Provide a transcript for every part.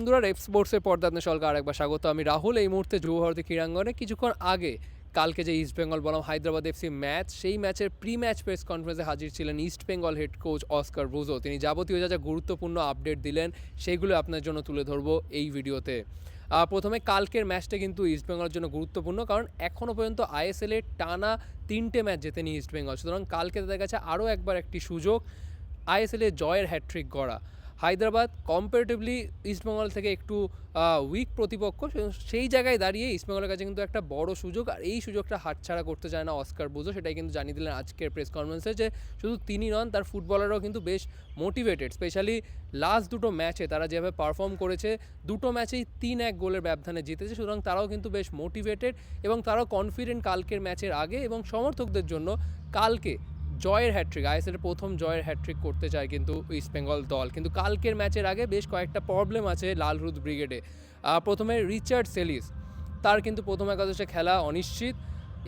বন্ধুরা, রেপ স্পোর্টসের পর্দা আপনাদের সকলকে আরেকবার স্বাগত। আমি রাহুল। এই মুহূর্তে যুব ভারতী ক্রীড়াঙ্গনে কিছুক্ষণ আগে কালকে যে ইস্ট বেঙ্গল বনাম হায়দ্রাবাদ এফসি ম্যাচ, সেই ম্যাচের প্রি ম্যাচ প্রেস কনফারেন্সে হাজির ছিলেন east Bengal head coach Oscar Bruzon. তিনি যাবতীয় যা যা গুরুত্বপূর্ণ আপডেট দিলেন সেইগুলো আপনার জন্য তুলে ধরবো এই ভিডিওতে। প্রথমে কালকের ম্যাচটা কিন্তু ইস্ট বেঙ্গলের জন্য গুরুত্বপূর্ণ, কারণ এখনও পর্যন্ত আইএসএলের টানা 3টে ম্যাচ জেতেনি ইস্ট বেঙ্গল। সুতরাং কালকে তাদের কাছে আরও একবার একটি সুযোগ আইএসএলের জয়ের হ্যাট্রিক গড়া। হায়দ্রাবাদ কম্পারেটিভলি ইস্টবেঙ্গল থেকে একটু উইক প্রতিপক্ষ, সেই জায়গায় দাঁড়িয়ে ইস্টবেঙ্গলের কাছে কিন্তু একটা বড় সুযোগ, আর এই সুযোগটা হাতছাড়া করতে চায় না অস্কার ব্রুজো। সেটাই কিন্তু জানিয়ে দিলেন আজকের প্রেস কনফারেন্সে, যে শুধু তিনি নন, তার ফুটবলাররাও কিন্তু বেশ মোটিভেটেড। স্পেশালি লাস্ট দুটো ম্যাচে তারা যেভাবে পারফর্ম করেছে, দুটো ম্যাচেই 3-1 গোলের ব্যবধানে জিতেছে। সুতরাং তারাও কিন্তু বেশ মোটিভেটেড এবং তারাও কনফিডেন্ট কালকের ম্যাচের আগে, এবং সমর্থকদের জন্য কালকে জয়ের হ্যাট্রিক, আইএসএলের প্রথম জয়ের হ্যাট্রিক করতে চায় কিন্তু ইস্ট বেঙ্গল দল। কিন্তু কালকের ম্যাচের আগে বেশ কয়েকটা প্রবলেম আছে লাল হলুদ ব্রিগেডে। প্রথমে রিচার্ড সেলিস, তার কিন্তু প্রথম একাদশে খেলা অনিশ্চিত।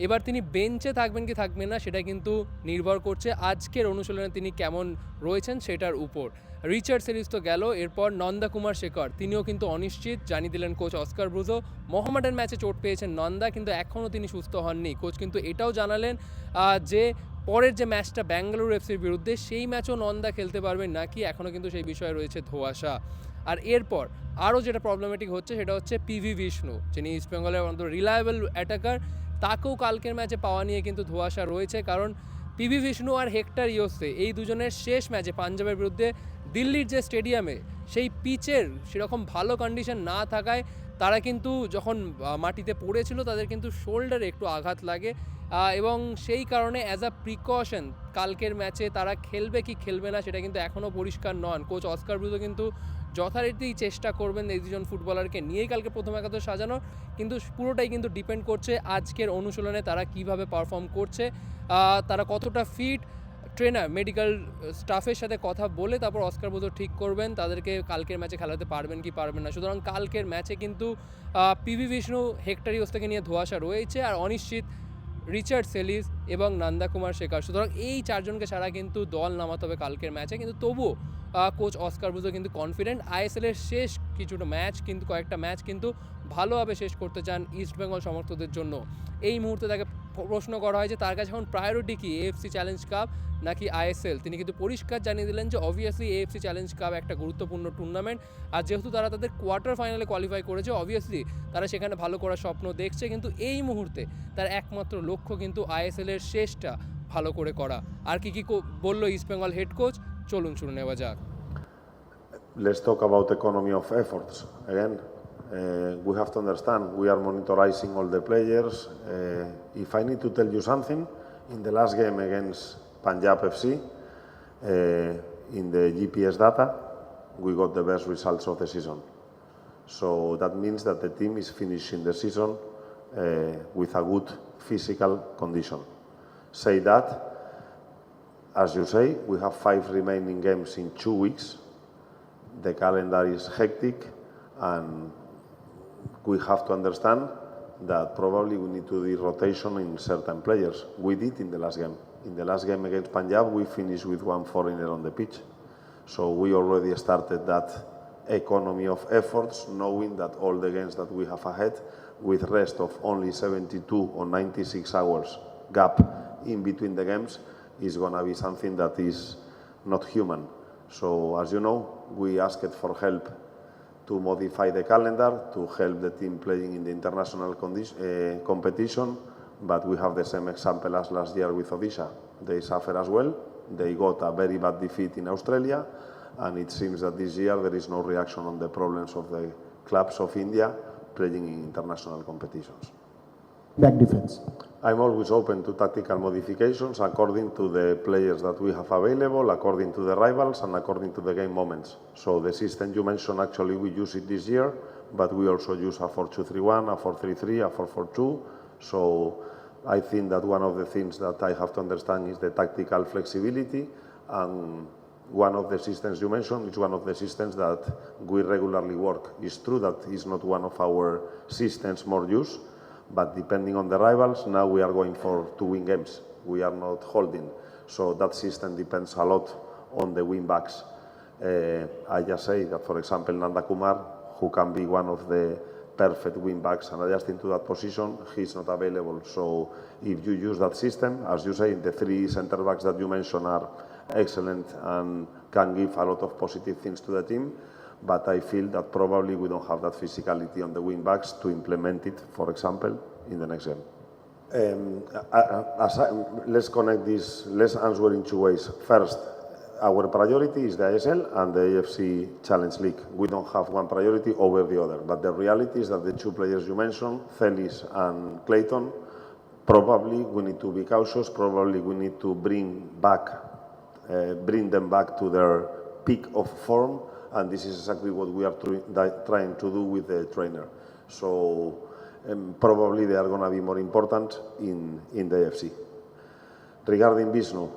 এবার তিনি বেঞ্চে থাকবেন কি থাকবেন না সেটা কিন্তু নির্ভর করছে আজকের অনুশীলনে তিনি কেমন রয়েছেন সেটার উপর। রিচার্ড সেলিস তো গেল, এরপর নন্দা কুমার শেখর, তিনিও কিন্তু অনিশ্চিত, জানিয়ে দিলেন কোচ অস্কার ব্রুজো। মোহামেডান ম্যাচে চোট পেয়েছেন নন্দা, কিন্তু এখনও তিনি সুস্থ হননি। কোচ কিন্তু এটাও জানালেন যে পরের যে ম্যাচটা ব্যাঙ্গালুরু এফসির বিরুদ্ধে, সেই ম্যাচও নন্দা খেলতে পারবেন নাকি, এখনও কিন্তু সেই বিষয়ে রয়েছে ধোঁয়াশা। আর এরপর আরও যেটা প্রবলেমেটিক হচ্ছে সেটা হচ্ছে পিভি বিষ্ণু, যিনি ইস্টবেঙ্গলের অন্তত রিলায়েবল অ্যাটাকার, তাকেও কালকের ম্যাচে পাওয়া নিয়ে কিন্তু ধোঁয়াশা রয়েছে। কারণ পিভি বিষ্ণু আর হেক্টর ইয়োসে, এই দুজনের শেষ ম্যাচে পাঞ্জাবের বিরুদ্ধে দিল্লির যে স্টেডিয়ামে, সেই পিচের সেরকম ভালো কন্ডিশন না থাকায় তারা কিন্তু যখন মাটিতে পড়েছিল তাদের কিন্তু শোল্ডারে একটু আঘাত লাগে, এবং সেই কারণে অ্যাজ আ প্রিকশন কালকের ম্যাচে তারা খেলবে কি খেলবে না সেটা কিন্তু এখনও পরিষ্কার নন। কোচ অস্কার ব্রুজো কিন্তু যথারীতি চেষ্টা করবেন এই দুজন ফুটবলারকে নিয়েই কালকে প্রথম একাদশ সাজানো, কিন্তু পুরোটাই কিন্তু ডিপেন্ড করছে আজকের অনুশীলনে তারা কিভাবে পারফর্ম করছে, তারা কতটা ফিট। ট্রেনার মেডিকেল স্টাফের সাথে কথা বলে তারপর অস্কার ব্রুজো ঠিক করবেন তাদেরকে কালকের ম্যাচে খেলাতে পারবেন কি পারবেন না। সুতরাং কালকের ম্যাচে কিন্তু পিভি বিষ্ণু, হেক্টর ইয়োসকে নিয়ে ধোঁয়াশা রয়েছে, আর অনিশ্চিত রিচার্ড সেলিস এবং নন্দা কুমার শেখর। সুতরাং এই চারজনকে ছাড়া কিন্তু দল নামাতে হবে কালকের ম্যাচে। কিন্তু তবুও কোচ অস্কার ব্রুজো কিন্তু কনফিডেন্ট। আইএসএলের শেষ কিছুটা ম্যাচ কিন্তু, কয়েকটা ম্যাচ কিন্তু ভালোভাবে শেষ করতে চান ইস্টবেঙ্গল সমর্থকদের জন্য। এই মুহূর্তে তাকে প্রশ্ন করা হয় যে তার কাছে এখন প্রায়োরিটি কি, এএফসি চ্যালেঞ্জ কাপ নাকি আইএসএল। তিনি কিন্তু পরিষ্কার জানিয়ে দিলেন যে অবভিয়াসলি এএফসি চ্যালেঞ্জ কাপ একটা গুরুত্বপূর্ণ টুর্নামেন্ট, আর যেহেতু তারা তাদের কোয়ার্টার ফাইনালে কোয়ালিফাই করেছে, অবভিয়াসলি তারা সেখানে ভালো করার স্বপ্ন দেখছে। কিন্তু এই মুহূর্তে তার একমাত্র লক্ষ্য কিন্তু আইএসএলের শেষটা ভালো করে করা। আর কি কি বললো ইস্টবেঙ্গল হেড কোচ, চলুন শুনে নেওয়া যাক। Let's talk about economy of efforts again. We have to understand we are monitoring all the players. If I need to tell you something, in the last game against Punjab FC, in the GPS data, we got the best results of the season. So that means that the team is finishing the season with a good physical condition. Say that, as you say, we have 5 remaining games in 2 weeks. The calendar is hectic, and we have to understand that probably we need to do rotation in certain players. We did in the last game. In the last game against Punjab, we finished with 1 foreigner on the pitch. So we already started that economy of efforts, knowing that all the games that we have ahead, with rest of only 72 or 96 hours gap in between the games, is going to be something that is not human. So as you know, we asked for help to modify the calendar to help the team playing in the international competition, but we have the same example as last year with Odisha. They suffer as well. They got a very bad defeat in Australia, and it seems that this year there is no reaction on the problems of the clubs of India playing in international competitions. Back defense. I'm always open to tactical modifications according to the players that we have available, according to the rivals, and according to the game moments. So the system you mentioned, actually we use it this year, but we also use a 4-2-3-1, a 4-3-3, a 4-4-2. So I think that one of the things that I have to understand is the tactical flexibility, and one of the systems you mentioned is one of the systems that we regularly work. It's true that it's not one of our systems more used, but depending on the rivals, now we are going for to win games. We are not holding. So that system depends a lot on the wing backs. I just say that, for example, Nanda Kumar who can be one of the perfect wing backs and adjusting to that position, he's not available. So if you use that system, as you say, the three center backs that you mentioned are excellent and can give a lot of positive things to the team. But I feel that probably we don't have that physicality on the wing backs to implement it, for example, in the next game. Let's connect this, let's answer in two ways. First, our priority is the ISL and the AFC Challenge League. We don't have one priority over the other, but the reality is that the two players you mentioned, Thelis and Clayton, probably we need to be cautious, probably we need to bring them back to their peak of form, and this is exactly what we are trying to do with the trainer. So probably they are going to be more important in the AFC. Regarding Vishnu,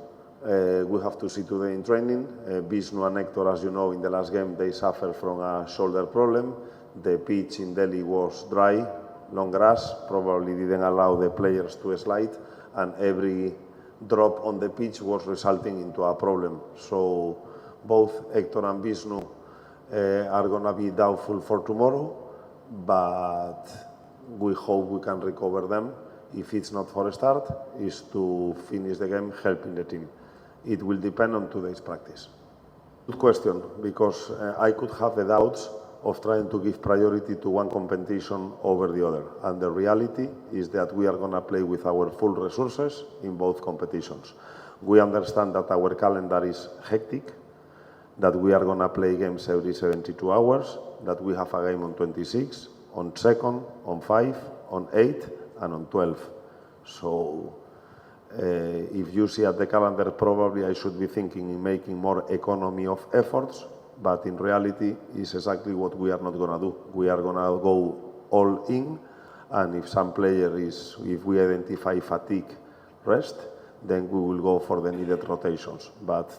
we have to see today in training. Vishnu and Hector, as you know, in the last game, they suffered from a shoulder problem. The pitch in Delhi was dry, long grass, probably didn't allow the players to slide, and every drop on the pitch was resulting into a problem. So both Hector and Vishnu are going to be doubtful for tomorrow, but we hope we can recover them. If it's not for a start, is to finish the game helping the team. It will depend on today's practice. Good question, because I could have the doubts of trying to give priority to one competition over the other. And the reality is that we are going to play with our full resources in both competitions. We understand that our calendar is hectic, that we are going to play games every 72 hours, that we have a game on 26, on 2nd, on 5, on 8, and on 12. So if you see at the calendar, probably I should be thinking in making more economy of efforts, but in reality, it's exactly what we are not going to do. We are going to go all in, and if some player if we identify fatigue, rest, then we will go for the needed rotations. But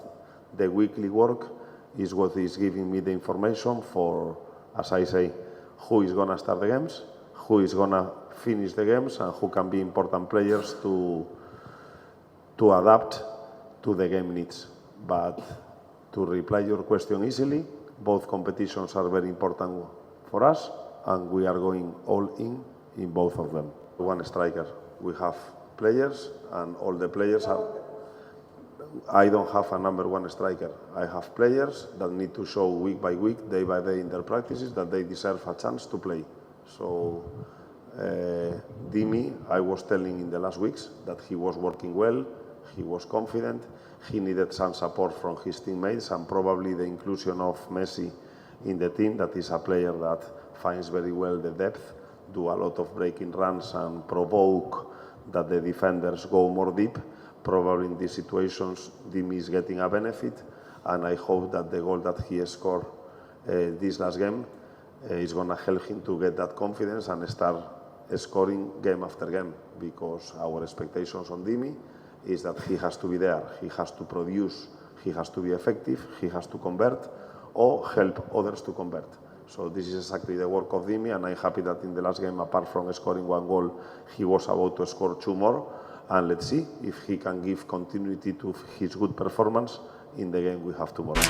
the weekly work is what is giving me the information for, as I say, who is going to start the games, who is going to finish the games, and who can be important players to adapt to the game needs. But to reply your question easily, both competitions are very important for us, and we are going all in both of them. One striker. We have players, and all the players are... I don't have a number one striker. I have players that need to show week by week, day by day in their practices that they deserve a chance to play. So Dimi, I was telling in the last weeks that he was working well, he was confident, he needed some support from his teammates, and probably the inclusion of Messi in the team, that is a player that finds very well the depth, do a lot of breaking runs and provoke that the defenders go more deep. Probably in these situations, Dimi is getting a benefit, and I hope that the goal that he scored this last game is going to help him to get that confidence and start scoring game after game, because our expectations on Dimi is that he has to be there, he has to produce, he has to be effective, he has to convert, or help others to convert. So this is exactly the work of Dimi, and I'm happy that in the last game, apart from scoring one goal, he was about to score two more. And let's see if he can give continuity to his good performance in the game we have tomorrow.